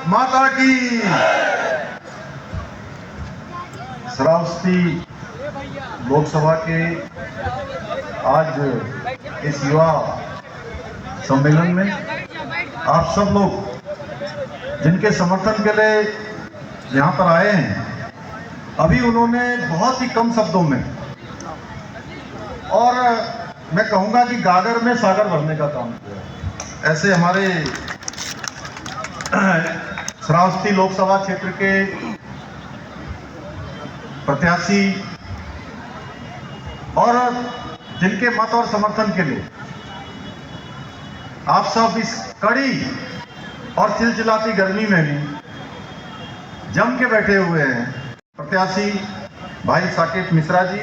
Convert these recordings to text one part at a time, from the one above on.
माता की। श्रावस्ती लोकसभा के आज इस युवा सम्मेलन में आप सब लोग जिनके समर्थन के लिए यहाँ पर आए हैं, अभी उन्होंने बहुत ही कम शब्दों में और मैं कहूँगा कि गागर में सागर भरने का काम किया। ऐसे हमारे श्रावस्ती लोकसभा क्षेत्र के प्रत्याशी और जिनके मत और समर्थन के लिए आप सब इस कड़ी और चिलचिलाती गर्मी में भी जम के बैठे हुए हैं। प्रत्याशी भाई साकेत मिश्रा जी,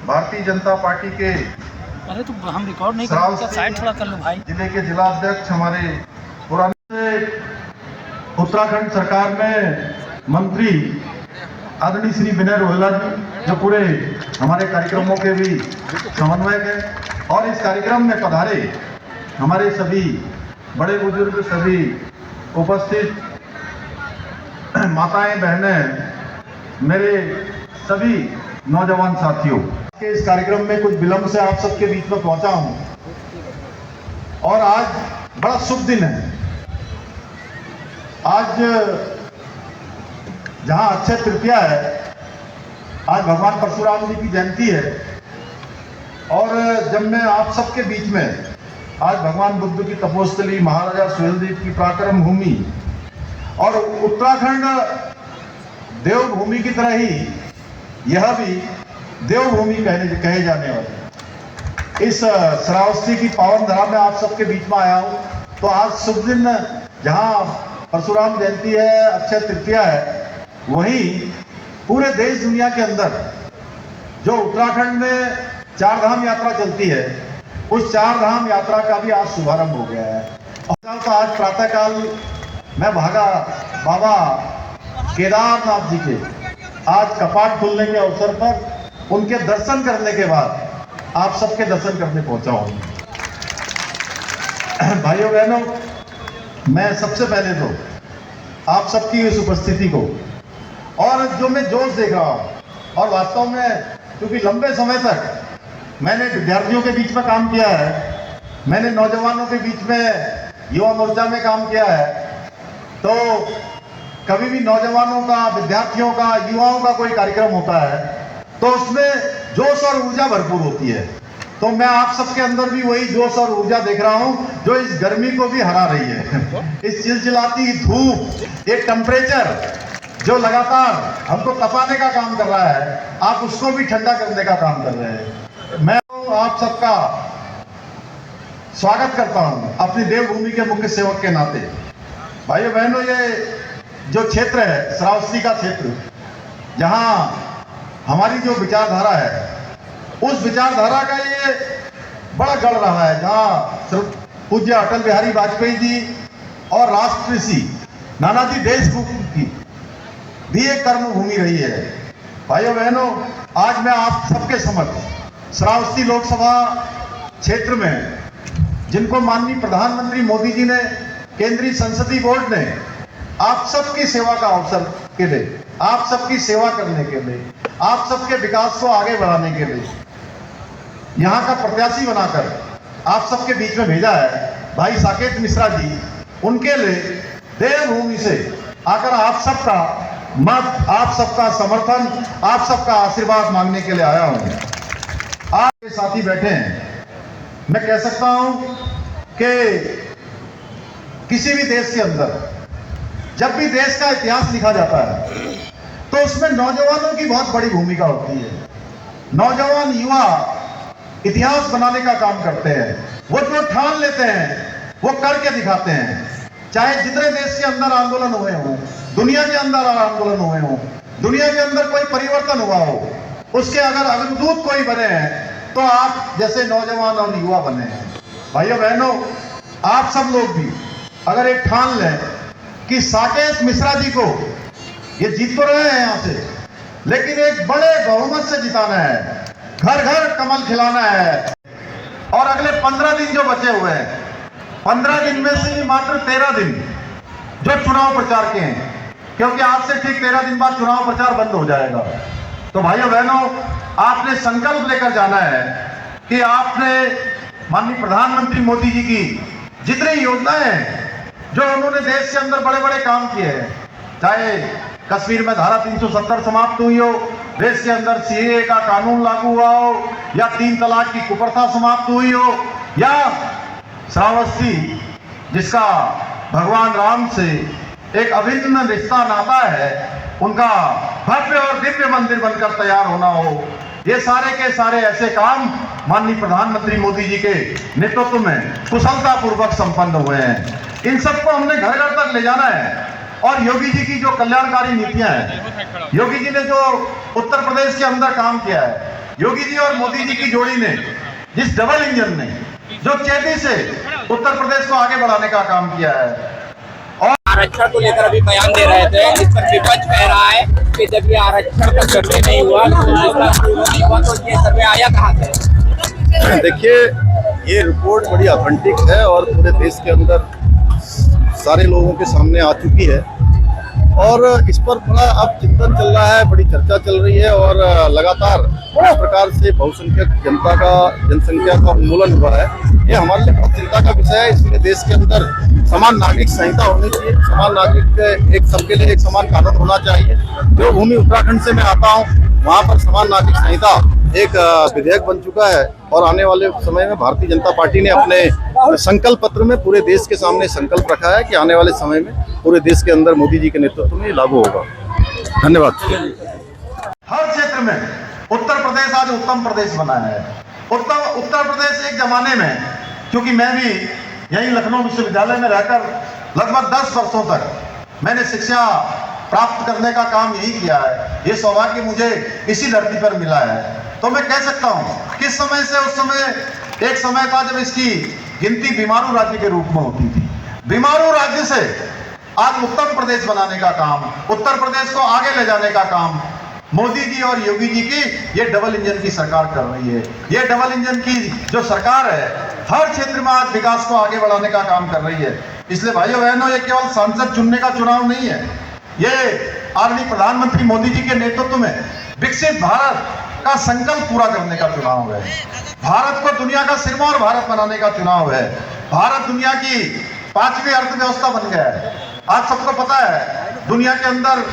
भारतीय जनता पार्टी के अरे तो हम रिकॉर्ड नहीं कर सकते, साइड थोड़ा कर लो भाई। जिले के जिला अध्यक्ष हमारे पुराने उत्तराखंड सरकार में मंत्री आदरणीय श्री विनय रोहेला जी, जो पूरे हमारे कार्यक्रमों के भी समन्वयक है, और इस कार्यक्रम में पधारे हमारे सभी बड़े बुजुर्ग, सभी उपस्थित माताएं, बहनें, मेरे सभी नौजवान साथियों के इस कार्यक्रम में कुछ विलंब से आप सबके बीच में पहुंचा हूं और आज बड़ा शुभ दिन है। आज जहां अक्षय तृतीया है, आज भगवान परशुराम जी की जयंती है, और जब मैं आप सबके बीच में आज भगवान बुद्ध की तपोस्थली महाराजा सुहेलदेव की पराक्रम भूमि और उत्तराखंड देवभूमि की तरह ही यह भी देवभूमि कहे जाने वाले इस श्रावस्ती की पावन धरा में आप सबके बीच में आया हूं। तो आज शुभ दिन, जहां परशुराम जयंती है, अक्षय तृतीया है, वहीं पूरे देश दुनिया के अंदर जो उत्तराखंड में चार धाम यात्रा चलती है, उस चार धाम यात्रा का भी आज शुभारंभ हो गया है। और तो आज प्रातःकाल मैं भागा बाबा केदारनाथ जी के आज कपाट खुलने के अवसर पर उनके दर्शन करने के बाद आप सबके दर्शन करने पहुंचा हूं। भाइयों बहनों, मैं सबसे पहले तो आप सबकी इस उपस्थिति को और जो मैं जोश देख रहा हूं, और वास्तव में क्योंकि लंबे समय तक मैंने विद्यार्थियों के बीच में काम किया है, मैंने नौजवानों के बीच में युवा मोर्चा में काम किया है, तो कभी भी नौजवानों का, विद्यार्थियों का, युवाओं का कोई कार्यक्रम होता है तो उसमें जोश और ऊर्जा भरपूर होती है। तो मैं आप सबके अंदर भी वही जोश और ऊर्जा देख रहा हूं जो इस गर्मी को भी हरा रही है। इस चिलचिलाती धूप, एक टेम्परेचर जो लगातार हमको तपाने का काम कर रहा है, आप उसको भी ठंडा करने का काम कर रहे हैं। मैं आप सबका स्वागत करता हूं अपनी देवभूमि के मुख्य सेवक के नाते। भाइयों बहनों, ये जो क्षेत्र है श्रावस्ती का क्षेत्र, जहां हमारी जो विचारधारा है, उस विचारधारा का ये बड़ा गढ़ रहा है, जहां पूज्य अटल बिहारी वाजपेयी जी और राष्ट्रऋषि नानाजी देशमुख की भी एक कर्मभूमि रही है। भाइयों बहनों, आज मैं आप सबके समक्ष श्रावस्ती लोकसभा क्षेत्र में, जिनको माननीय प्रधानमंत्री मोदी जी ने, केंद्रीय संसदीय बोर्ड ने आप सबकी सेवा का अवसर के लिए, आप सबकी सेवा करने के लिए, आप सबके विकास को आगे बढ़ाने के लिए यहाँ का प्रत्याशी बनाकर आप सबके बीच में भेजा है भाई साकेत मिश्रा जी। उनके लिए देवभूमि से आकर आप सबका मत, आप सबका समर्थन, आप सबका आशीर्वाद मांगने के लिए आया हूँ। आज के साथी बैठे हैं, मैं कह सकता हूं कि किसी भी देश के अंदर जब भी देश का इतिहास लिखा जाता है तो उसमें नौजवानों की बहुत बड़ी भूमिका होती है। नौजवान युवा इतिहास बनाने का काम करते हैं। वो जो ठान लेते हैं वो करके दिखाते हैं। चाहे जितने देश के अंदर आंदोलन हुए हों, दुनिया के अंदर आंदोलन हुए हों, दुनिया के अंदर कोई परिवर्तन हुआ हो, उसके अगर अग्रदूत कोई बने हैं तो आप जैसे नौजवान और युवा बने हैं। भाइयों बहनों, आप सब लोग भी अगर एक ठान लें कि साकेत मिश्रा जी को, ये जीत तो रहे हैं यहां से, लेकिन एक बड़े बहुमत से जिताना है, घर घर कमल खिलाना है, और अगले 15 दिन जो बचे हुए हैं 15 दिन में से भी मात्र 13 दिन जो चुनाव प्रचार के हैं, क्योंकि आज से ठीक 13 दिन बाद चुनाव प्रचार बंद हो जाएगा। तो भाइयों बहनों, आपने संकल्प लेकर जाना है कि आपने माननीय प्रधानमंत्री मोदी जी की जितनी योजनाएं हैं, जो उन्होंने देश के अंदर बड़े बड़े काम किए हैं, चाहे कश्मीर में धारा 370 समाप्त हुई हो, देश के अंदर सीएए का कानून लागू हुआ हो, या 3 तलाक की कुप्रथा समाप्त हुई हो, या श्रावस्ती जिसका भगवान राम से एक अभिन्न रिश्ता नाता है, उनका भव्य और दिव्य मंदिर बनकर तैयार होना हो, ये सारे के सारे ऐसे काम माननीय प्रधानमंत्री मोदी जी के नेतृत्व में कुशलता पूर्वक संपन्न हुए हैं। इन सबको हमने घर घर तक ले जाना है। और योगी जी की जो कल्याणकारी नीतियां हैं, योगी जी ने जो उत्तर प्रदेश के अंदर काम किया है, योगी जी और मोदी जी की जोड़ी ने, जिस डबल इंजन ने जो तेजी से उत्तर प्रदेश को आगे बढ़ाने का काम किया है। आरक्षण को लेकर अभी बयान दे रहे थे, इस पर विपक्ष कह रहा है कि जब ये आरक्षण का सर्वे नहीं हुआ तो ये सर्वे आया कहाँ से? देखिए, ये रिपोर्ट बड़ी ऑथेंटिक है और पूरे देश के अंदर सारे लोगों के सामने आ चुकी है और इस पर बड़ा अब चिंतन चल रहा है, बड़ी चर्चा चल रही है और लगातार इस प्रकार से बहुसंख्यक जनसंख्या का उन्मूलन हुआ है। ये हमारे लिए बहुत चिंता का विषय है। इसलिए देश के अंदर समान नागरिक संहिता होनी चाहिए, समान नागरिक एक सबके लिए एक समान कानून होना चाहिए। जो भूमि उत्तराखंड से मैं आता हूँ, वहाँ पर समान नागरिक संहिता एक विधेयक बन चुका है और आने वाले समय में भारतीय जनता पार्टी ने अपने संकल्प पत्र में पूरे देश के सामने संकल्प रखा है कि आने वाले समय में पूरे देश के अंदर मोदी जी के नेतृत्व में लागू होगा। धन्यवाद। हर क्षेत्र में उत्तर प्रदेश आज उत्तम प्रदेश बना है। उत्तर प्रदेश एक जमाने में, क्योंकि मैं भी यही लखनऊ विश्वविद्यालय में रहकर लगभग 10 वर्षों तक मैंने शिक्षा प्राप्त करने का काम यही किया है। ये सौभाग्य मुझे इसी धरती पर मिला है। तो मैं कह सकता हूँ किस समय से उस समय एक समय था जब इसकी गिनती बीमारू राज्य के रूप में होती थी। बीमारू राज्य से आज उत्तर प्रदेश बनाने का काम, उत्तर प्रदेश को आगे ले जाने का काम मोदी जी और योगी जी की ये डबल इंजन की सरकार कर रही है। ये डबल इंजन की जो सरकार है, हर क्षेत्र में आज विकास को आगे बढ़ाने का काम कर रही है। इसलिए भाइयों बहनों, ये केवल सांसद चुनने का चुनाव नहीं है, ये आदरणीय प्रधानमंत्री मोदी जी के नेतृत्व में विकसित भारत का संकल्प पूरा करने का चुनाव है। भारत को दुनिया का सिरमौर भारत बनाने का चुनाव है। भारत दुनिया की 5वीं अर्थव्यवस्था बन गया है। आज सबको पता है, दुनिया के अंदर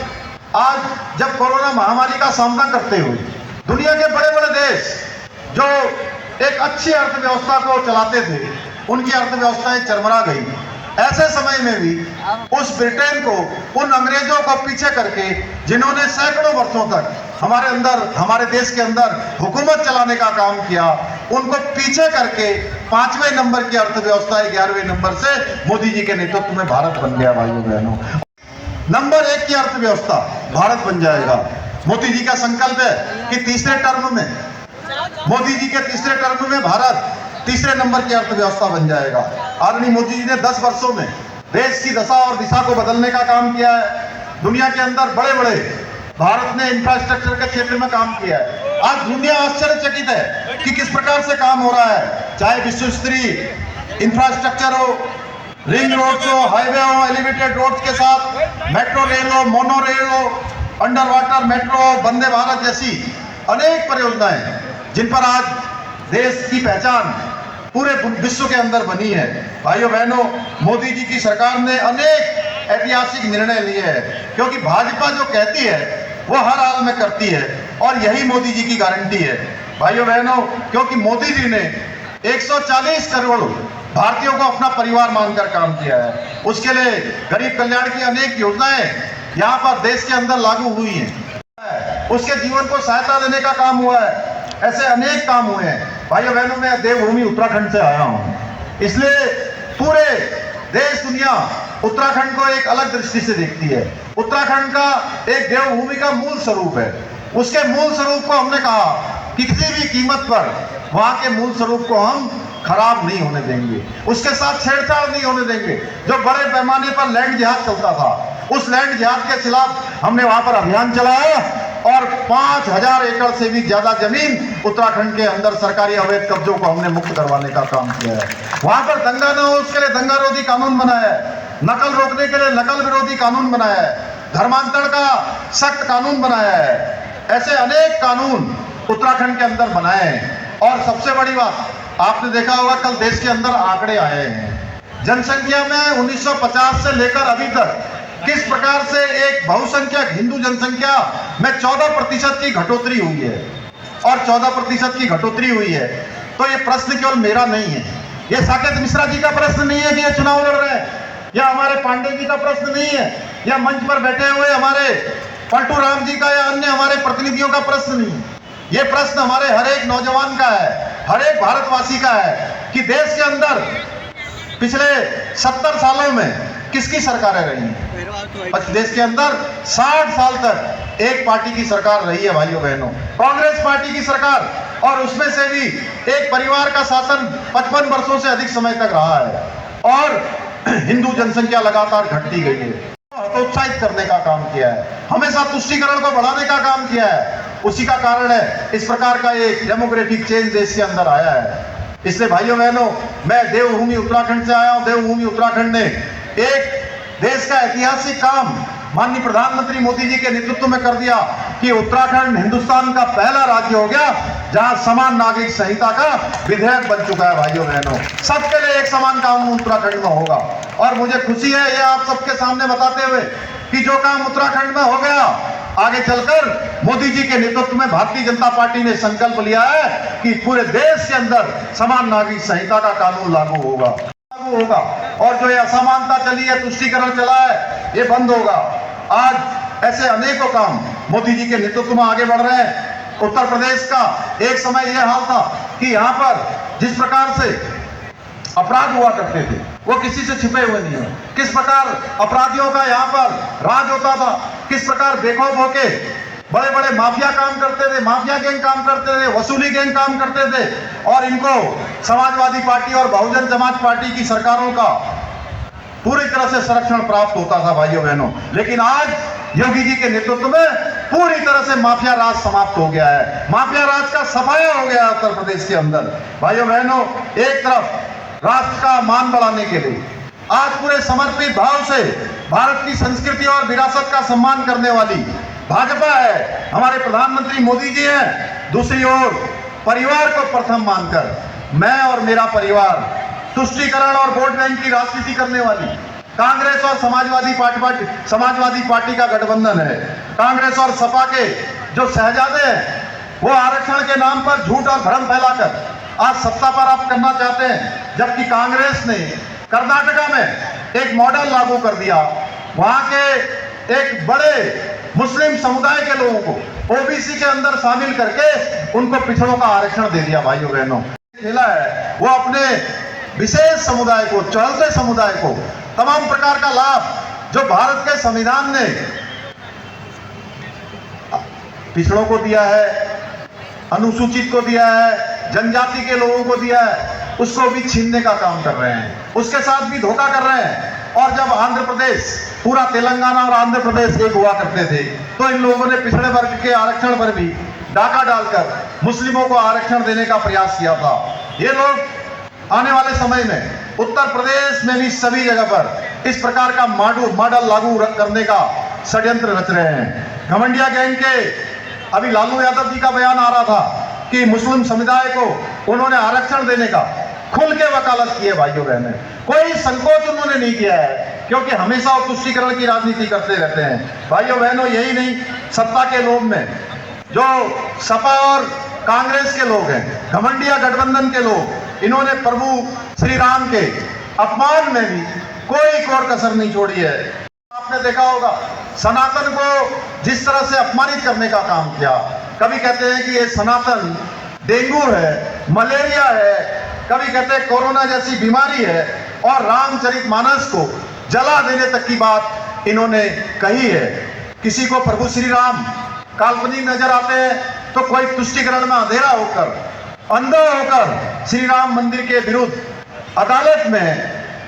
आज जब कोरोना महामारी का सामना करते हुए दुनिया के बड़े बड़े देश जो एक अच्छी अर्थव्यवस्था को चलाते थे, उनकी अर्थव्यवस्थाएं चरमरा गई। ऐसे समय में भी उस ब्रिटेन को, उन अंग्रेजों को पीछे करके, जिन्होंने सैकड़ों वर्षों तक हमारे देश के अंदर हुकूमत चलाने का काम किया, उनको पीछे करके 5वें नंबर की अर्थव्यवस्था 11वें नंबर से मोदी जी के नेतृत्व में भारत बन गया। भाइयों बहनों, नंबर 1 की अर्थव्यवस्था भारत बन जाएगा। मोदी जी का संकल्प है कि तीसरे टर्म में, मोदी जी के तीसरे टर्म में भारत तीसरे नंबर की अर्थव्यवस्था बन जाएगा। आदरणीय मोदी जी ने 10 वर्षों में देश की दशा और दिशा को बदलने का काम किया है। दुनिया के अंदर बड़े बड़े भारत ने इंफ्रास्ट्रक्चर के क्षेत्र में काम किया है। आज दुनिया आश्चर्यचकित है कि किस प्रकार से काम हो रहा है, चाहे विश्व स्तरीय इंफ्रास्ट्रक्चर हो, रिंग रोड्स हो, हाईवे हो, एलिवेटेड रोड्स के साथ मेट्रो रेल हो, मोनो रेल हो, under water metro, Vande Bharat जैसी अनेक परियोजनाएं जिन पर आज देश की पहचान पूरे विश्व के अंदर बनी है। भाइयों बहनों, मोदी जी की सरकार ने अनेक ऐतिहासिक निर्णय लिए हैं, क्योंकि भाजपा जो कहती है वो हर हाल में करती है और यही मोदी जी की गारंटी है। भाइयों बहनों, क्योंकि मोदी जी ने 140 करोड़ भारतीयों को अपना परिवार मानकर काम किया है। उसके लिए गरीब कल्याण की अनेक योजनाएं यहाँ पर देश के अंदर लागू हुई हैं। उसके जीवन को सहायता देने का काम हुआ है। ऐसे अनेक काम हुए हैं। भाइयों बहनों, मैं देवभूमि उत्तराखंड से आया हूँ, इसलिए पूरे देश दुनिया उत्तराखंड को एक अलग दृष्टि से देखती है। उत्तराखंड का एक देवभूमि का मूल स्वरूप है। उसके मूल स्वरूप को हमने कहा कि किसी भी कीमत पर वहां के मूल स्वरूप को हम खराब नहीं होने देंगे, उसके साथ छेड़छाड़ नहीं होने देंगे। जो बड़े पैमाने पर लैंड जिहाद चलता था, उस लैंड जिहाद के खिलाफ हमने वहां पर अभियान चलाया और और 5000 एकड़ से भी ज्यादा जमीन उत्तराखंड के अंदर सरकारी अवैध कब्जों को हमने मुक्त करवाने का काम किया है। वहां पर दंगा न हो उसके लिए दंगा विरोधी कानून बनाया है, नकल रोकने के लिए नकल विरोधी कानून बनाया है, धर्मांतरण का सख्त कानून बनाया है। ऐसे अनेक कानून उत्तराखंड के अंदर बनाए हैं। और सबसे बड़ी बात, आपने देखा होगा कल देश के अंदर आंकड़े आए हैं, जनसंख्या में 1950 से लेकर अभी तक किस प्रकार से एक बहुसंख्यक हिंदू जनसंख्या में 14% की घटोतरी हुई है। और 14% की घटोतरी हुई है तो ये प्रश्न केवल मेरा नहीं है, ये साकेत मिश्रा जी का प्रश्न नहीं है कि ये चुनाव लड़ रहे हैं, या हमारे पांडे जी का प्रश्न नहीं है, या मंच पर बैठे हुए हमारे पलटू राम जी का या अन्य हमारे प्रतिनिधियों का प्रश्न नहीं है। ये प्रश्न हमारे हर एक नौजवान का है, हर एक भारतवासी का है कि देश के अंदर पिछले 70 सालों में किसकी सरकारें रही हैं। देश के अंदर 60 साल तक एक पार्टी की सरकार रही है भाइयों बहनों, कांग्रेस पार्टी की सरकार, और उसमें से भी एक परिवार का शासन 55 वर्षों से अधिक समय तक रहा है और हिंदू जनसंख्या लगातार घटती गई है। हतोत्साहित करने का काम किया है, हमेशा तुष्टीकरण को बढ़ाने का काम किया है। उसी का कारण है इस प्रकार का एक डेमोक्रेटिक चेंज देश के अंदर आया है। इसलिए भाइयों बहनों, मैं देवभूमि उत्तराखंड से आया हूं। देवभूमि उत्तराखंड ने एक देश का ऐतिहासिक काम माननीय प्रधानमंत्री मोदी जी के नेतृत्व में कर दिया कि उत्तराखंड हिंदुस्तान का पहला राज्य हो गया जहां समान नागरिक संहिता का विधेयक बन चुका है। भाइयों बहनों, सबके लिए एक समान कानून उत्तराखंड में होगा। और मुझे खुशी है ये आप सबके सामने बताते हुए कि जो काम उत्तराखंड में हो गया, आगे चलकर मोदी जी के नेतृत्व में भारतीय जनता पार्टी ने संकल्प लिया है कि पूरे देश के अंदर समान नागरिक संहिता का कानून लागू होगा। और जो ये असमानता चली है, तुष्टीकरण चला है, ये बंद होगा। आज ऐसे अनेकों काम मोदी जी के नेतृत्व में आगे बढ़ रहे हैं। उत्तर प्रदेश का एक समय यह हाल था कि यहाँ पर जिस प्रकार से अपराध हुआ करते थे वो किसी से छिपे हुए नहीं है, किस प्रकार अपराधियों का यहाँ पर राज होता था, किस प्रकार बेखौफ होके बड़े बड़े माफिया काम करते थे, माफिया गैंग काम करते थे, वसूली गैंग काम करते थे, और इनको समाजवादी पार्टी और बहुजन समाज पार्टी की सरकारों का पूरी तरह से संरक्षण प्राप्त होता था भाइयों बहनों। लेकिन आज योगी जी के नेतृत्व में पूरी तरह से माफिया राज समाप्त हो गया है, माफिया राज का सफाया हो गया है उत्तर प्रदेश के अंदर। भाइयों बहनों, एक तरफ राष्ट्र का मान बढ़ाने के लिए आज पूरे समर्पित भाव से भारत की संस्कृति और विरासत का सम्मान करने वाली भाजपा है, हमारे प्रधानमंत्री मोदी जी हैं। दूसरी ओर परिवार को प्रथम मानकर मैं और मेरा परिवार तुष्टीकरण और वोट बैंक की राजनीति करने वाली कांग्रेस और समाजवादी पार्टी का गठबंधन है। कांग्रेस और सपा के जो शहजादे हैं वो आरक्षण के नाम पर झूठ और भ्रम फैलाकर आज सत्ता पर आप करना चाहते हैं, जबकि कांग्रेस ने कर्नाटका में एक मॉडल लागू कर दिया। वहां के एक बड़े मुस्लिम समुदाय के लोगों को ओबीसी के अंदर शामिल करके उनको पिछड़ों का आरक्षण दे दिया। भाइयों बहनों, खेला है वो अपने विशेष समुदाय को, चहलते समुदाय को तमाम प्रकार का लाभ जो भारत के संविधान ने पिछड़ों को दिया है, अनुसूचित को दिया है, जनजाति के लोगों को दिया है, उसको भी छीनने का काम कर रहे हैं, उसके साथ भी धोखा कर रहे हैं। और जब आंध्र प्रदेश, पूरा तेलंगाना और आंध्र प्रदेश एक हुआ करते थे तो इन लोगों ने पिछड़े वर्ग के आरक्षण पर भी डाका डालकर मुस्लिमों को आरक्षण देने का प्रयास किया था। ये लोग आने वाले समय में उत्तर प्रदेश में भी सभी जगह पर इस प्रकार का मॉडल लागू करने का षड्यंत्र रच रहे हैं। घमंडिया गैंग के अभी लालू यादव जी का बयान आ रहा था कि मुस्लिम समुदाय को उन्होंने आरक्षण देने का खुल के वकालत की है। भाइयों बहनों, कोई संकोच उन्होंने नहीं किया है, क्योंकि हमेशा वो तुष्टीकरण की राजनीति करते रहते हैं। भाइयों बहनों, यही नहीं, सत्ता के लोभ में जो सपा और कांग्रेस के लोग हैं, घमंडिया गठबंधन के लोग, इन्होंने प्रभु श्री राम के अपमान में भी कोई कोर कसर नहीं छोड़ी है। आपने देखा होगा सनातन को जिस तरह से अपमानित करने का काम किया। कभी कहते हैं कि ये सनातन डेंगू है, मलेरिया है, कभी कहते हैं कोरोना जैसी बीमारी है, और रामचरितमानस को जला देने तक की बात इन्होंने कही है। किसी को प्रभु श्री राम काल्पनिक नजर आते हैं तो कोई तुष्टीकरण में अंधेरा होकर, अंधा होकर श्री राम मंदिर के विरुद्ध अदालत में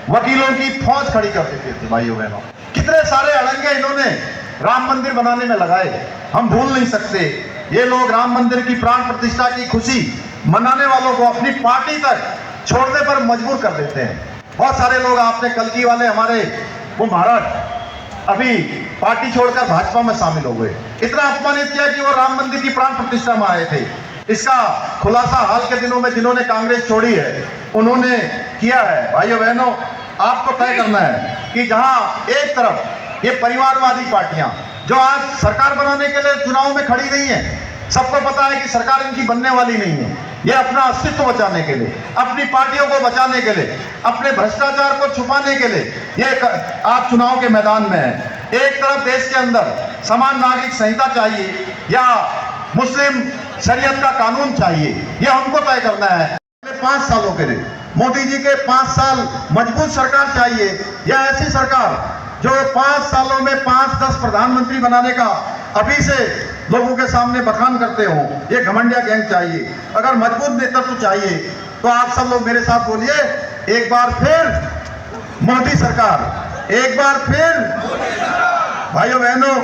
वकीलों की फौज खड़ी कर देते थे। भाइयों बहनों, कितने सारे अड़ंगे इन्होंने राम मंदिर बनाने में लगाए। हम भूल नहीं सकते, ये लोग राम मंदिर की प्राण प्रतिष्ठा की खुशी मनाने वालों को अपनी पार्टी तक छोड़ने पर मजबूर कर देते हैं। बहुत सारे लोग, आपने कल्की वाले हमारे वो महाराज अभी पार्टी छोड़कर भाजपा में शामिल हो गए। इतना अपमानित किया कि वो राम मंदिर की प्राण प्रतिष्ठा में आए थे। इसका खुलासा हाल के दिनों में जिन्होंने कांग्रेस छोड़ी है उन्होंने किया है। भाइयों बहनों, आपको तय करना है कि जहां एक तरफ ये परिवारवादी पार्टियां जो आज सरकार बनाने के लिए चुनाव में खड़ी नहीं है, सबको पता है कि सरकार इनकी बनने वाली नहीं है, ये अपना अस्तित्व बचाने के लिए, अपनी पार्टियों को बचाने के लिए, अपने भ्रष्टाचार को छुपाने के लिए ये आप चुनाव के मैदान में है। एक तरफ देश के अंदर समान नागरिक संहिता चाहिए या मुस्लिम शरीयत का कानून चाहिए, ये हमको तय करना है। 5 सालों के लिए मोदी जी के 5 साल मजबूत सरकार चाहिए या ऐसी सरकार जो 5 सालों में 5-10 प्रधानमंत्री बनाने का अभी से लोगों के सामने बखान करते हो, ये घमंडिया गैंग चाहिए। अगर मजबूत नेतृत्व चाहिए तो आप सब लोग मेरे साथ बोलिए, एक बार फिर मोदी सरकार, एक बार फिर। भाइयों बहनों,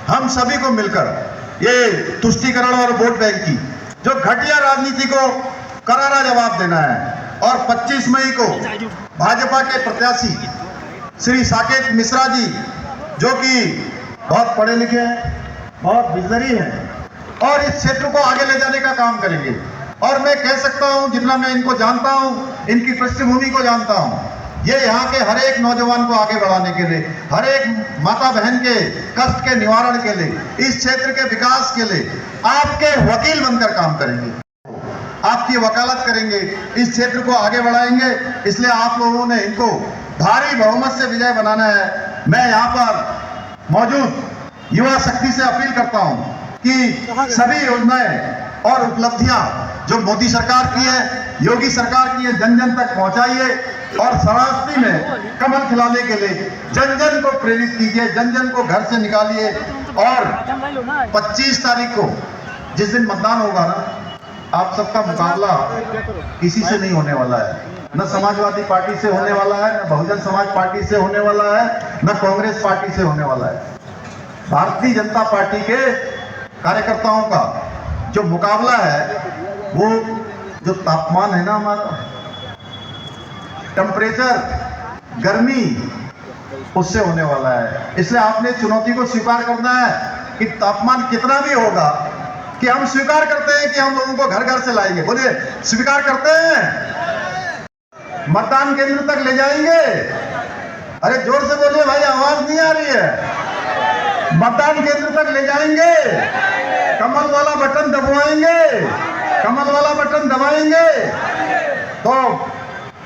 हम सभी को मिलकर ये तुष्टीकरण और वोट बैंक की जो घटिया राजनीति को करारा जवाब देना है। और 25 मई को भाजपा के प्रत्याशी श्री साकेत मिश्रा जी, जो कि बहुत पढ़े लिखे हैं, बहुत विजनरी हैं और इस क्षेत्र को आगे ले जाने का काम करेंगे। और मैं कह सकता हूं, जितना मैं इनको जानता हूं, इनकी पृष्ठभूमि को जानता हूं, ये यहाँ के हर एक नौजवान को आगे बढ़ाने के लिए, हर एक माता बहन के कष्ट के निवारण के लिए, इस क्षेत्र के विकास के लिए आपके वकील बनकर काम करेंगे, आपकी वकालत करेंगे, इस क्षेत्र को आगे बढ़ाएंगे। इसलिए आप लोगों ने इनको भारी बहुमत से विजय बनाना है। मैं यहाँ पर मौजूद युवा शक्ति से अपील करता हूं कि सभी योजनाएं और उपलब्धियां जो मोदी सरकार की है, योगी सरकार की है, जन जन तक पहुंचाइए और श्रावस्ती में कमल खिलाने के लिए जन जन को प्रेरित कीजिए, जन जन को घर से निकालिए। और 25 तारीख को जिस दिन मतदान होगा ना, आप सबका मुकाबला किसी से नहीं होने वाला है, न समाजवादी पार्टी से होने वाला है, न बहुजन समाज पार्टी से होने वाला है, न कांग्रेस पार्टी से होने वाला है। भारतीय जनता पार्टी के कार्यकर्ताओं का जो मुकाबला है, वो जो तापमान है ना, हमारा टेम्परेचर, गर्मी, उससे होने वाला है। इसलिए आपने चुनौती को स्वीकार करना है कि तापमान कितना भी होगा, कि हम स्वीकार करते हैं कि हम लोगों को घर घर से लाएंगे। बोलिए, स्वीकार करते हैं? मतदान केंद्र तक ले जाएंगे? अरे जोर से बोलिए भाई, आवाज नहीं आ रही है। मतदान केंद्र तक ले जाएंगे, कमल वाला बटन दबाएंगे, कमल वाला बटन दबाएंगे। तो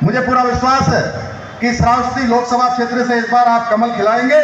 मुझे पूरा विश्वास है कि श्रावस्ती लोकसभा क्षेत्र से इस बार आप कमल खिलाएंगे।